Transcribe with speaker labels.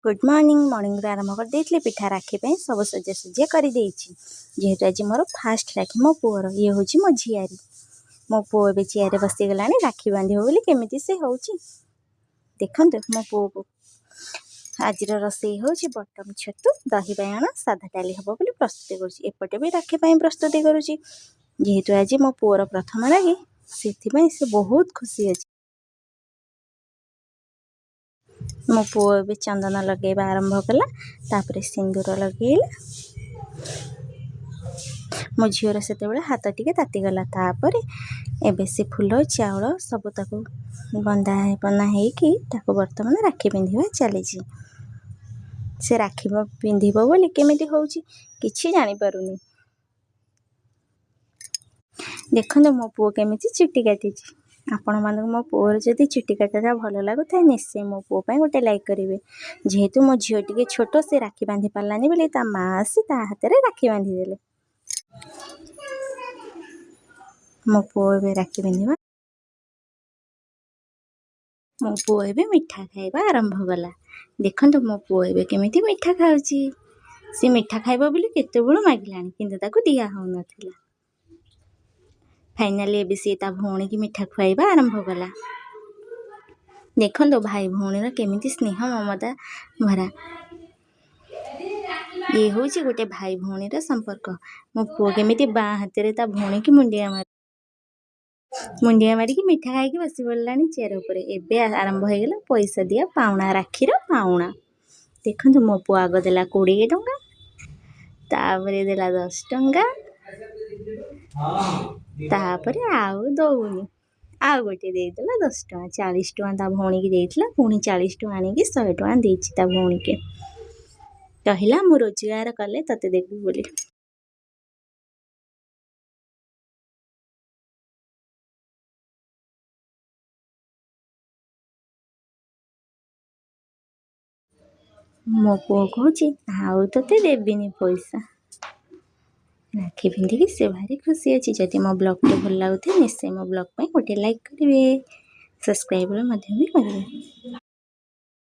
Speaker 1: Good morning morning आरंभ कर देइथिले पिठा राखी पे सब सजासजी कर जेहेतु आज मोर फास्ट राखी मो पुअर ये हूँ मो झियारी मो पु ए चेयर बसीगला राखी बांध बोली केमी से हो देखु मो पु को आज रोसई हूँ बटम छतु दही बाइगण साधा डाली हम बोली प्रस्तुति करपटे भी राखी प्रस्तुति करुँची जेहेतु आज मो पुअर प्रथम राखी से बहुत खुशी अच्छी मो पु ए चंदन लगेबा आरंभ कला तापर सिंदूर लगेला मो झीर से हाथ टिके तातीगला तापर एबे से फूल चाउल सब ताको बंधा बना होगी बर्तमान राखी पिंधा चली से राखी पिंधब बोली केमी होची किछि जानी पारुनी देखो मो पुओ केमी चुट्टी काटी आपण मान मो पुअर जदि चुट्टी काटा भल लगुता निश्चय मो पुओ गोटे लाइक करेंगे जेहेतु मो झील टे छोट से राखी बांधि पारानी बोली ता माँ आसी ता हाथ में राखी बांधिदेले मो पुओ ए राखी बांधिबा मो पुओ ए मिठा खाइबा आरंभ कला देखो मो पुओ ए केमी मिठा खाऊची सी मिठा खाइबा बोली केते बेलू मागिलानी किंतु ताको दिया हो नथिला फाइनाली एबे सी ता भौणी की मिठा खुआइबा आरंभ कला देखो भाई भौणी केमिति स्नेह ममता भरा ये हूँ गोटे भाई भौणी संपर्क मो पुओ केमिति बाँ हाथ में ता भौणी की मुंडिया मारिकी मिठा खाई बसी पड़ानी चेयर उपर एबे आरंभ हो गला पैसा दिया पाउना राखीर पाउना देखो मो पुओ आग देला 20 टंका तापरे देला 10 टंका तापरे आउ दौनी आउ गोटे देदेला 10 टंका 40 टंका ता भौणी की देइथिला पुणी 40 टंका आनी 100 टंका देइछि ता भौणी के कहला मु रोजगार कले तते देबी बोली मो पुओ कहूँ आउ तोते देविनी पैसा राखी पिंधिकी से भारी खुशी अच्छी जदि मो ब्लॉग टे भल लगुथे निश्चय मो ब्लॉग गोटे लाइक करेंगे सब्सक्राइब भी करेंगे।